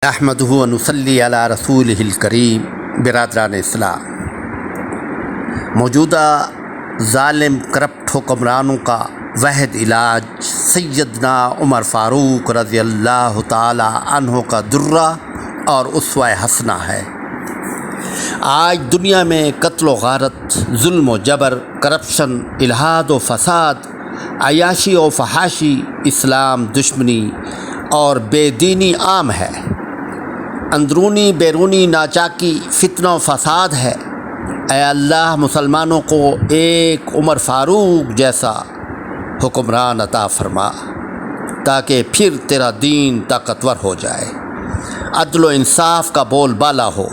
احمدہ و نصلی علی رسولہ الکریم۔ برادران اسلام، موجودہ ظالم کرپٹ حکمرانوں کا واحد علاج سیدنا عمر فاروق رضی اللہ تعالی عنہ کا درہ اور اسوہ حسنہ ہے۔ آج دنیا میں قتل و غارت، ظلم و جبر، کرپشن، الحاد و فساد، عیاشی و فحاشی، اسلام دشمنی اور بے دینی عام ہے۔ اندرونی بیرونی ناچاکی، فتنہ و فساد ہے۔ اے اللہ، مسلمانوں کو ایک عمر فاروق جیسا حکمران عطا فرما تاکہ پھر تیرا دین طاقتور ہو جائے، عدل و انصاف کا بول بالا ہو،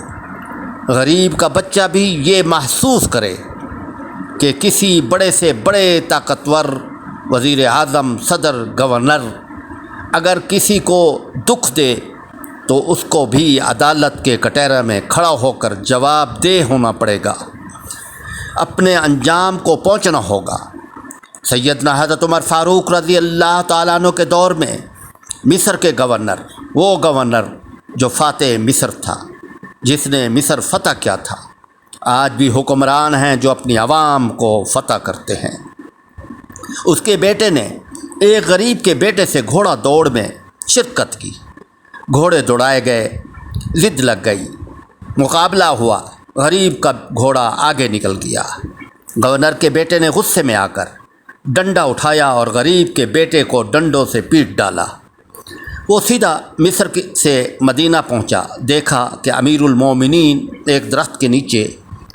غریب کا بچہ بھی یہ محسوس کرے کہ کسی بڑے سے بڑے طاقتور وزیر اعظم، صدر، گورنر اگر کسی کو دکھ دے تو اس کو بھی عدالت کے کٹہرے میں کھڑا ہو کر جواب دہ ہونا پڑے گا، اپنے انجام کو پہنچنا ہوگا۔ سیدنا حضرت عمر فاروق رضی اللہ تعالیٰ عنہ کے دور میں مصر کے گورنر، وہ گورنر جو فاتح مصر تھا، جس نے مصر فتح کیا تھا، آج بھی حکمران ہیں جو اپنی عوام کو فتح کرتے ہیں۔ اس کے بیٹے نے ایک غریب کے بیٹے سے گھوڑا دوڑ میں شرکت کی۔ گھوڑے دوڑائے گئے، ضد لگ گئی، مقابلہ ہوا، غریب کا گھوڑا آگے نکل گیا۔ گورنر کے بیٹے نے غصے میں آ کر ڈنڈا اٹھایا اور غریب کے بیٹے کو ڈنڈوں سے پیٹ ڈالا۔ وہ سیدھا مصر سے مدینہ پہنچا، دیکھا کہ امیر المومنین ایک درخت کے نیچے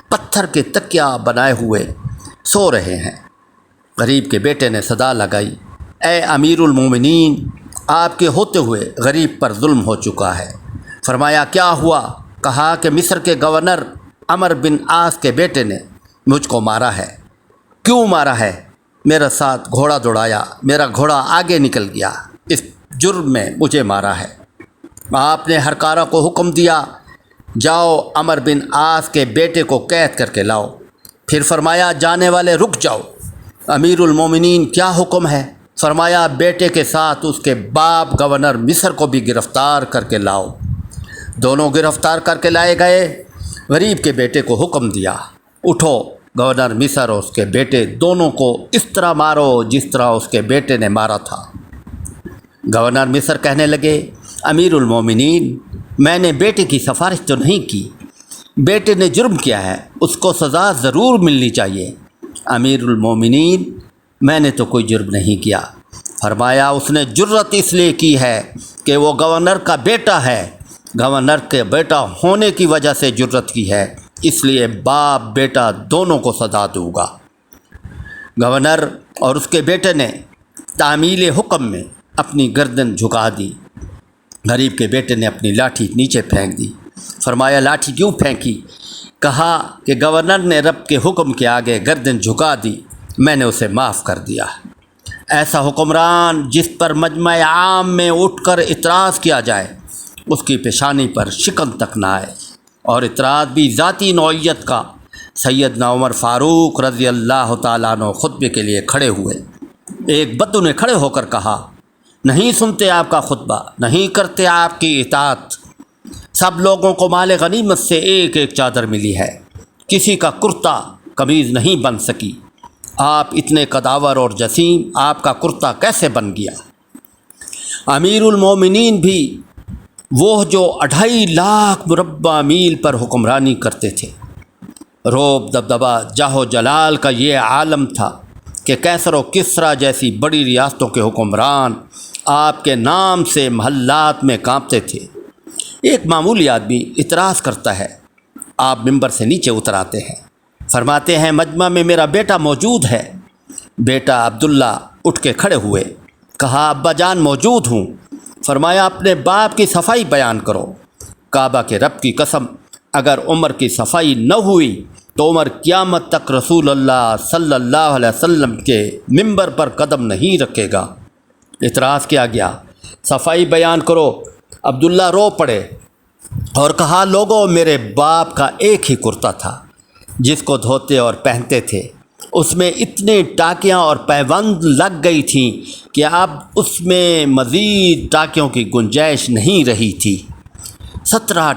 پتھر کے تکیہ بنائے ہوئے سو رہے ہیں۔ غریب کے بیٹے نے صدا لگائی، اے امیر المومنین، آپ کے ہوتے ہوئے غریب پر ظلم ہو چکا ہے۔ فرمایا کیا ہوا؟ کہا کہ مصر کے گورنر عمر بن عاص کے بیٹے نے مجھ کو مارا ہے۔ کیوں مارا ہے؟ میرے ساتھ گھوڑا دوڑایا، میرا گھوڑا آگے نکل گیا، اس جرم میں مجھے مارا ہے۔ آپ نے ہر کارہ کو حکم دیا، جاؤ عمر بن عاص کے بیٹے کو قید کر کے لاؤ۔ پھر فرمایا جانے والے رک جاؤ، امیر المومنین کیا حکم ہے؟ فرمایا بیٹے کے ساتھ اس کے باپ گورنر مصر کو بھی گرفتار کر کے لاؤ۔ دونوں گرفتار کر کے لائے گئے۔ غریب کے بیٹے کو حکم دیا، اٹھو، گورنر مصر اور اس کے بیٹے دونوں کو اس طرح مارو جس طرح اس کے بیٹے نے مارا تھا۔ گورنر مصر کہنے لگے، امیر المومنین، میں نے بیٹے کی سفارش تو نہیں کی، بیٹے نے جرم کیا ہے، اس کو سزا ضرور ملنی چاہیے۔ امیر المومنین، میں نے تو کوئی جرم نہیں کیا۔ فرمایا اس نے جرت اس لیے کی ہے کہ وہ گورنر کا بیٹا ہے، گورنر کے بیٹا ہونے کی وجہ سے جرت کی ہے، اس لیے باپ بیٹا دونوں کو سزا دوں گا۔ گورنر اور اس کے بیٹے نے تعمیل حکم میں اپنی گردن جھکا دی۔ غریب کے بیٹے نے اپنی لاٹھی نیچے پھینک دی۔ فرمایا لاٹھی کیوں پھینکی؟ کہا کہ گورنر نے رب کے حکم کے آگے گردن جھکا دی، میں نے اسے معاف کر دیا۔ ایسا حکمران جس پر مجمع عام میں اٹھ کر اعتراض کیا جائے، اس کی پیشانی پر شکن تک نہ آئے، اور اعتراض بھی ذاتی نوعیت کا۔ سیدنا عمر فاروق رضی اللہ تعالیٰ عنہ خطبے کے لیے کھڑے ہوئے۔ ایک بدو نے کھڑے ہو کر کہا، نہیں سنتے آپ کا خطبہ، نہیں کرتے آپ کی اطاعت۔ سب لوگوں کو مال غنیمت سے ایک ایک چادر ملی ہے، کسی کا کرتا قمیض نہیں بن سکی، آپ اتنے قداور اور جسیم، آپ کا کرتا کیسے بن گیا؟ امیر المومنین بھی وہ جو 2.5 لاکھ مربع میل پر حکمرانی کرتے تھے، روب دبدبہ جاہ و جلال کا یہ عالم تھا کہ کیسر و کسریٰ جیسی بڑی ریاستوں کے حکمران آپ کے نام سے محلات میں کانپتے تھے۔ ایک معمولی آدمی اعتراض کرتا ہے، آپ ممبر سے نیچے اتر آتے ہیں، فرماتے ہیں مجمع میں میرا بیٹا موجود ہے۔ بیٹا عبداللہ اٹھ کے کھڑے ہوئے، کہا ابا جان موجود ہوں۔ فرمایا اپنے باپ کی صفائی بیان کرو۔ کعبہ کے رب کی قسم، اگر عمر کی صفائی نہ ہوئی تو عمر قیامت تک رسول اللہ صلی اللہ علیہ وسلم کے ممبر پر قدم نہیں رکھے گا۔ اعتراض کیا گیا، صفائی بیان کرو۔ عبداللہ رو پڑے اور کہا لوگوں، میرے باپ کا ایک ہی کرتا تھا جس کو دھوتے اور پہنتے تھے، اس میں اتنے ٹاکیاں اور پیوند لگ گئی تھیں کہ اب اس میں مزید ٹاکیوں کی گنجائش نہیں رہی تھی۔ 17